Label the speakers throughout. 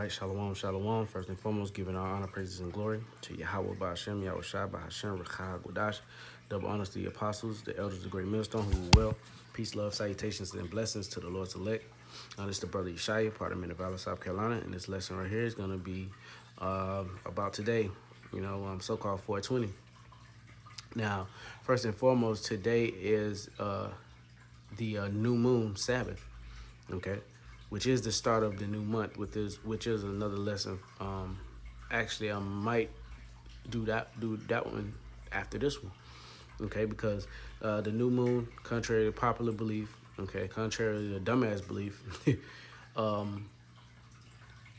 Speaker 1: right, shalom, shalom. First and foremost, giving our honor, praises, and glory to Yahweh Ba'ashem, Yahweh Shai, Ba'ashem, Rekha, Gudash. Double honors to the apostles, the elders of the great millstone who are well. Peace, love, salutations, and blessings to the Lord's elect. This is the brother Yeshaya, part of Men of Valor, South Carolina. And this lesson right here is going to be about today, so-called 420. Now, first and foremost, today is the new moon Sabbath, okay, which is the start of the new month, which is another lesson. Actually, I might do that one after this one, okay, because the new moon, contrary to popular belief, okay, contrary to dumbass belief,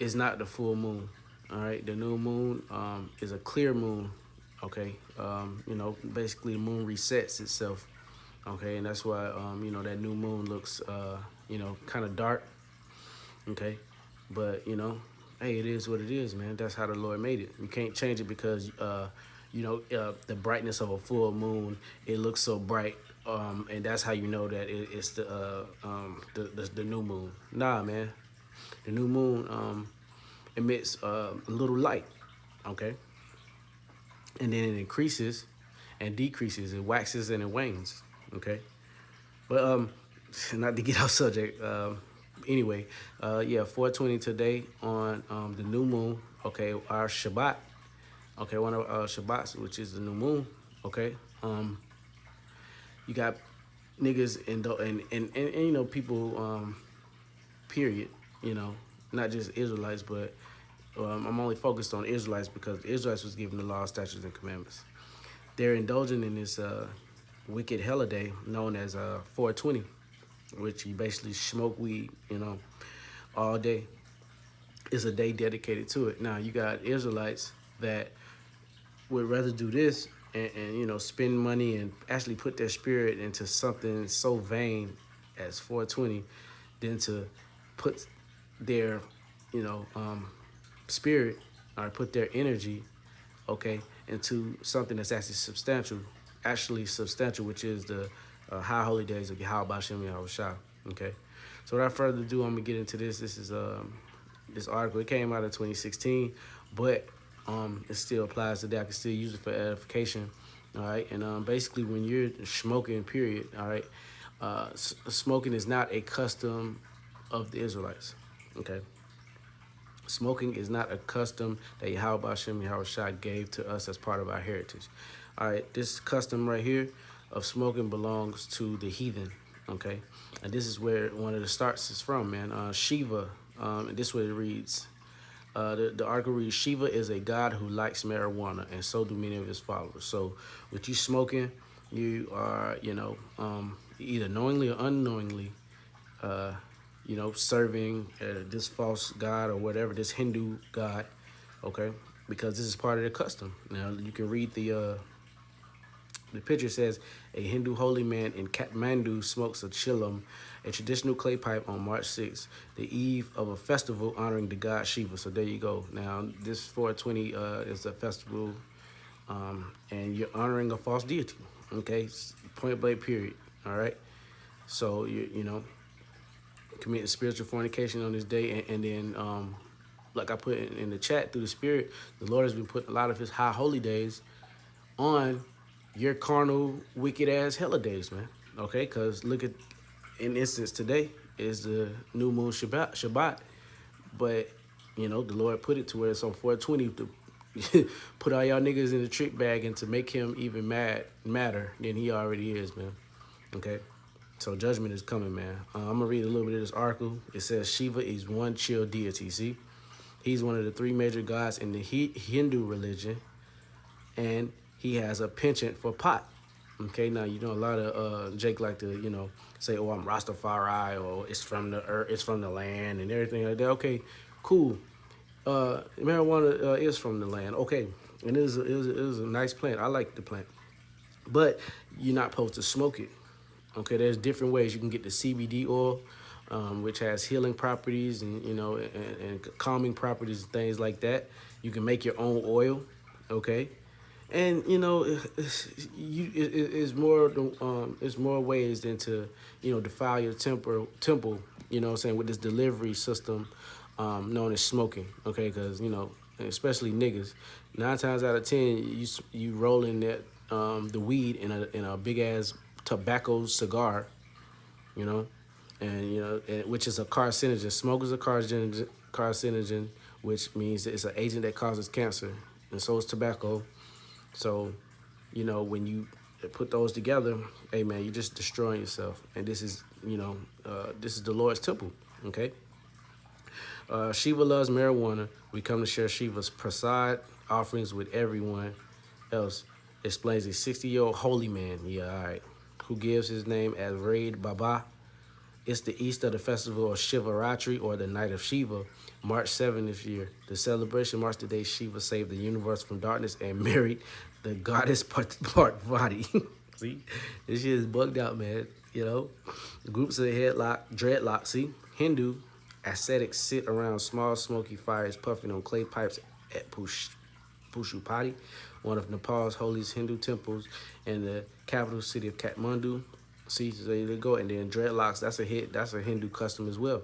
Speaker 1: is not the full moon. All right, the new moon is a clear moon. Okay, basically the moon resets itself. Okay, and that's why that new moon looks kind of dark. Okay, but hey, it is what it is, man. That's how the Lord made it. You can't change it because the brightness of a full moon, it looks so bright, and that's how you know that it's the new moon. Nah, man, the new moon emits a little light, okay, and then it increases and decreases, it waxes and it wanes, okay. But not to get off subject. Anyway, 420 today on the new moon. Okay, our Shabbat. Okay, one of our Shabbats, which is the new moon. Okay, you got niggas and people. Period. Not just Israelites, but I'm only focused on Israelites because the Israelites was given the law, statutes, and commandments. They're indulging in this wicked holiday known as 420, which you basically smoke weed, all day. It's a day dedicated to it. Now you got Israelites that would rather do this and spend money and actually put their spirit into something so vain as 420 than to put their spirit or put their energy, okay, into something that's actually substantial, which is the high holy days of Yahweh Ba'ashem Yahweh Shai. Okay, so without further ado, I'm gonna get into this. This is this article. It came out in 2016, but it still applies today. I can still use it for edification. All right, and basically, when you're smoking, period. All right, smoking is not a custom of the Israelites. Okay. Smoking is not a custom that Yahweh Ba'ashem Yahweh Shai gave to us as part of our heritage. All right, this custom right here of smoking belongs to the heathen, okay? And this is where one of the starts is from, man. Shiva, and this way it reads. The article reads, Shiva is a god who likes marijuana, and so do many of his followers. So with you smoking, you are, either knowingly or unknowingly, serving this false god or whatever, this Hindu god, okay? Because this is part of the custom. Now, you can read the picture says, a Hindu holy man in Kathmandu smokes a chilam, a traditional clay pipe on March 6th, the eve of a festival honoring the god Shiva. So there you go. Now, this 420 is a festival, and you're honoring a false deity, okay? Point blank, period, all right? So, committing spiritual fornication on this day, and then like I put in the chat, through the spirit, the Lord has been putting a lot of his high holy days on your carnal wicked ass holidays, man. Okay, because look at, in instance, today is the new moon Shabbat, but the Lord put it to where it's on 420 to put all y'all niggas in the trick bag and to make him even madder than he already is, man. Okay. So judgment is coming, man. I'm going to read a little bit of this article. It says Shiva is one chill deity, see? He's one of the three major gods in the Hindu religion, and he has a penchant for pot. Okay, now, a lot of Jake like to, say, oh, I'm Rastafari, or it's from the earth, it's from the land, and everything like that. Okay, cool. Marijuana is from the land. Okay, and it is a nice plant. I like the plant. But you're not supposed to smoke it. Okay, there's different ways you can get the CBD oil, which has healing properties and and calming properties and things like that. You can make your own oil, okay, and it's more ways than to defile your temple. With this delivery system known as smoking. Okay, because especially niggas, 9 times out of 10, you rolling that the weed in a big ass tobacco cigar, you know, which is a carcinogen. Smoke is a carcinogen, which means it's an agent that causes cancer, and so is tobacco. So, when you put those together, hey man, you're just destroying yourself. And this is the Lord's temple. Okay. Shiva loves marijuana. We come to share Shiva's prasad offerings with everyone else. Explains a 60-year-old holy man, yeah, all right, who gives his name as Raid Baba. It's the east of the festival of Shivaratri, or the Night of Shiva, March 7th this year. The celebration marks the day Shiva saved the universe from darkness and married the goddess Parvati. See, this shit is bugged out, man. The groups of dreadlock. See, Hindu ascetics sit around small smoky fires, puffing on clay pipes at Pushupati, one of Nepal's holiest Hindu temples, in the capital city of Kathmandu. See, so there you go. And then dreadlocks, that's a hit. That's a Hindu custom as well.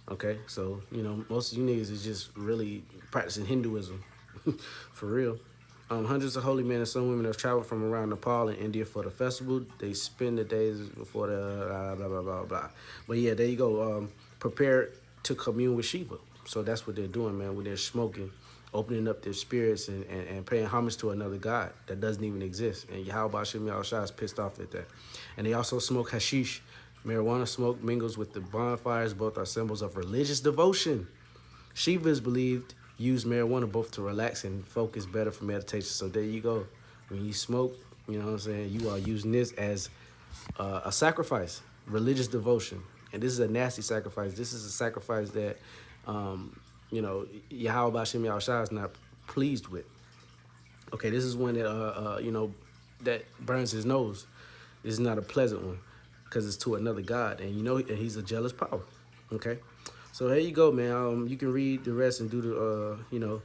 Speaker 1: Okay, so, most of you niggas is just really practicing Hinduism. For real. Hundreds of holy men and some women have traveled from around Nepal and India for the festival. They spend the days before the blah, blah, blah, blah. But yeah, there you go. Prepare to commune with Shiva. So that's what they're doing, man, when they're smoking, opening up their spirits and paying homage to another god that doesn't even exist. And Yahweh Shem Shah is pissed off at that. And they also smoke hashish. Marijuana smoke mingles with the bonfires. Both are symbols of religious devotion. Shiva is believed use marijuana both to relax and focus better for meditation. So there you go. When you smoke, you know what I'm saying, you are using this as a sacrifice, religious devotion. And this is a nasty sacrifice. This is a sacrifice that, Yahweh Shem Shah is not pleased with. Okay, this is one that, that burns his nose. This is not a pleasant one because it's to another god. And, and he's a jealous power. Okay. So there you go, man. You can read the rest and do the,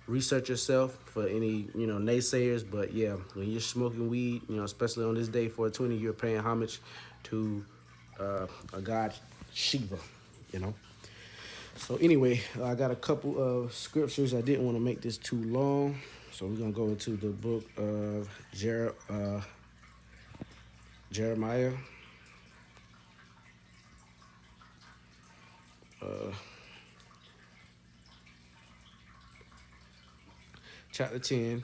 Speaker 1: research yourself for any, naysayers. But yeah, when you're smoking weed, especially on this day 420, you're paying homage to a god, Shiva, So anyway, I got a couple of scriptures. I didn't want to make this too long. So we're going to go into the book of Jeremiah. Chapter 10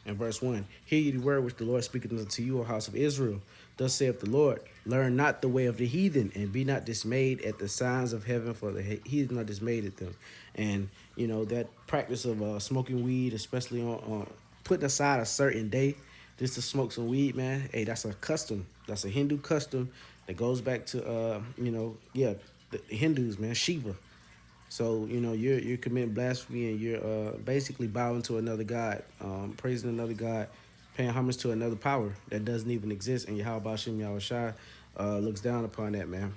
Speaker 1: and verse 1. Hear ye the word which the Lord speaketh unto you, O house of Israel. Thus saith the Lord, learn not the way of the heathen, and be not dismayed at the signs of heaven, for the heathen are dismayed at them. And, that practice of smoking weed, especially on putting aside a certain day just to smoke some weed, man, hey, that's a custom. That's a Hindu custom that goes back to, the Hindus, man, Shiva. So, you're committing blasphemy, and you're basically bowing to another god, praising another god, paying homage to another power that doesn't even exist. And Yahweh Shem Yahushua looks down upon that, man.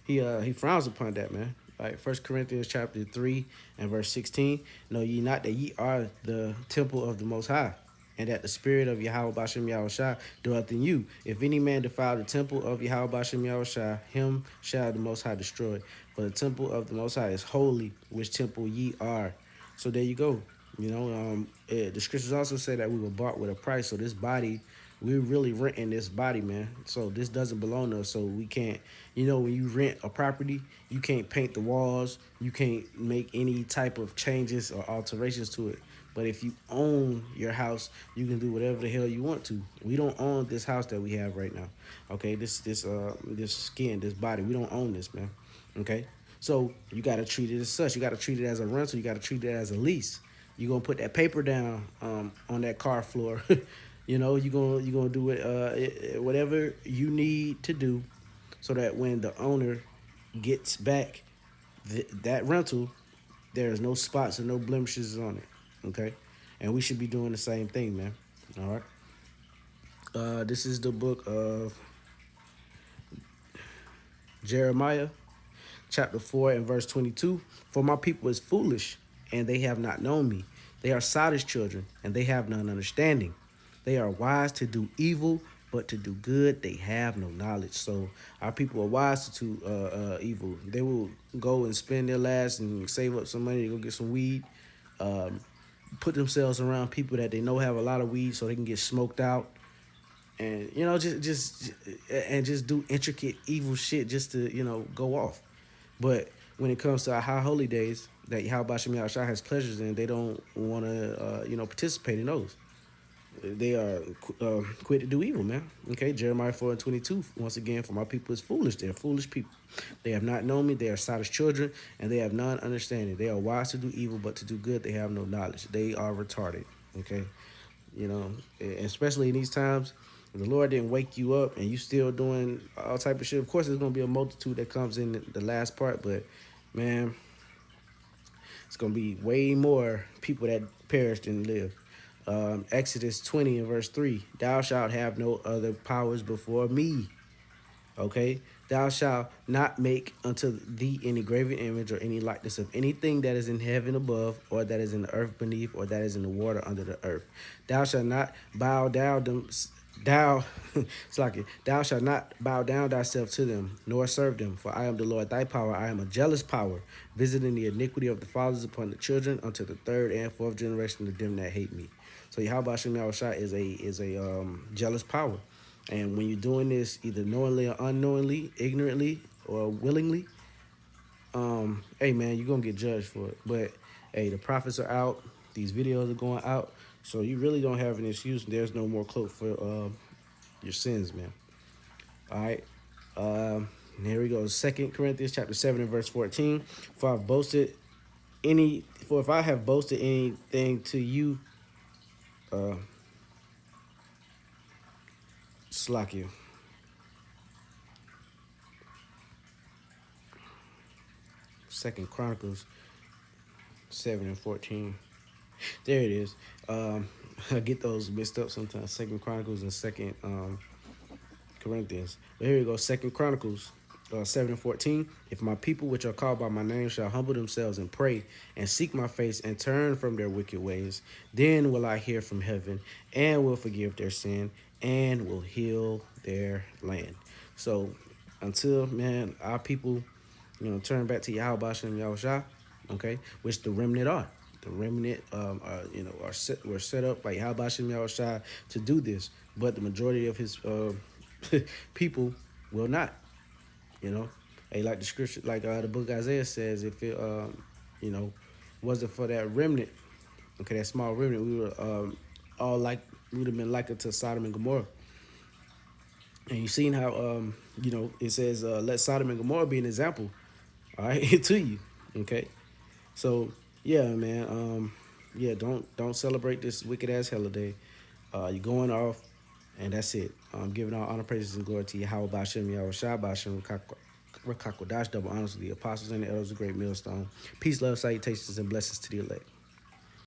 Speaker 1: He frowns upon that, man. Like 1 Corinthians chapter 3 and verse 16. Know ye not that ye are the temple of the Most High, and that the spirit of Yahweh Bashem Yahushua dwelleth in you. If any man defile the temple of Yahweh Bashem Yahushua, him shall the Most High destroy. For the temple of the Most High is holy, which temple ye are. So there you go. The scriptures also say that we were bought with a price. So this body, we're really renting this body, man. So this doesn't belong to us. So we can't, when you rent a property, you can't paint the walls. You can't make any type of changes or alterations to it. But if you own your house, you can do whatever the hell you want to. We don't own this house that we have right now. Okay, this skin, this body, we don't own this, man. Okay, so you got to treat it as such. You got to treat it as a rental. You got to treat it as a lease. You're gonna put that paper down on that car floor. You're gonna do it whatever you need to do, so that when the owner gets back that rental, there's no spots and no blemishes on it. Okay, and we should be doing the same thing, man. All right. This is the book of Jeremiah, chapter 4 and verse 22. For my people is foolish, and they have not known me. They are sottish children, and they have none understanding. They are wise to do evil, but to do good they have no knowledge. So our people are wise to evil. They will go and spend their last and save up some money to go get some weed, um, put themselves around people that they know have a lot of weed so they can get smoked out, and just do intricate evil shit just to go off. But when it comes to our high holy days that Yahweh Shem Yahshua has pleasures in, they don't want to participate in those. They are quick to do evil, man. Okay, Jeremiah 4:22. Once again, for my people is foolish. They are foolish people. They have not known me. They are sottish children, and they have none understanding. They are wise to do evil, but to do good they have no knowledge. They are retarded. Okay, especially in these times, if the Lord didn't wake you up and you still doing all type of shit. Of course, there's gonna be a multitude that comes in the last part, but man, it's gonna be way more people that perish than live. Exodus 20 and verse 3. Thou shalt have no other powers before me. Okay? Thou shalt not make unto thee any graven image or any likeness of anything that is in heaven above, or that is in the earth beneath, or that is in the water under the earth. Thou shalt not bow down them. Thou, it's like it. Thou shalt not bow down thyself to them, nor serve them. For I am the Lord thy power. I am a jealous power, visiting the iniquity of the fathers upon the children unto the third and fourth generation of them that hate me. So Yahweh Shem Yahushua is a jealous power. And when you're doing this, either knowingly or unknowingly, ignorantly or willingly, hey man, you're gonna get judged for it. But hey, the prophets are out, these videos are going out, so you really don't have an excuse. There's no more cloak for your sins, man. All right. Here we go. 2 Corinthians chapter 7 and verse 14. For if I have boasted anything to you, slack you. Second Chronicles 7 and 14. There it is. I get those mixed up sometimes. Second Chronicles and Second Corinthians. But here we go. Second Chronicles 7 and 14. If my people which are called by my name shall humble themselves and pray and seek my face and turn from their wicked ways, then will I hear from heaven and will forgive their sin and will heal their land. So until, man, our people, turn back to Yahweh Shem Yahushua, okay, which the remnant are. The remnant, were set up by Yahweh Shem Yahushua to do this, but the majority of his people will not. Hey, like the scripture, like the book of Isaiah says, if it, wasn't for that remnant, okay, that small remnant, we would we would have been like it to Sodom and Gomorrah. And you seen how, it says, let Sodom and Gomorrah be an example, all right, to you, okay? So, yeah, man, don't celebrate this wicked ass holiday. You're going off, and that's it. Giving all honor, praises, and glory to Yahweh B'Shem Yahweh Shai B'Shem Rakakwadash, double honors to the apostles and the elders of the great millstone. Peace, love, salutations, and blessings to the elect.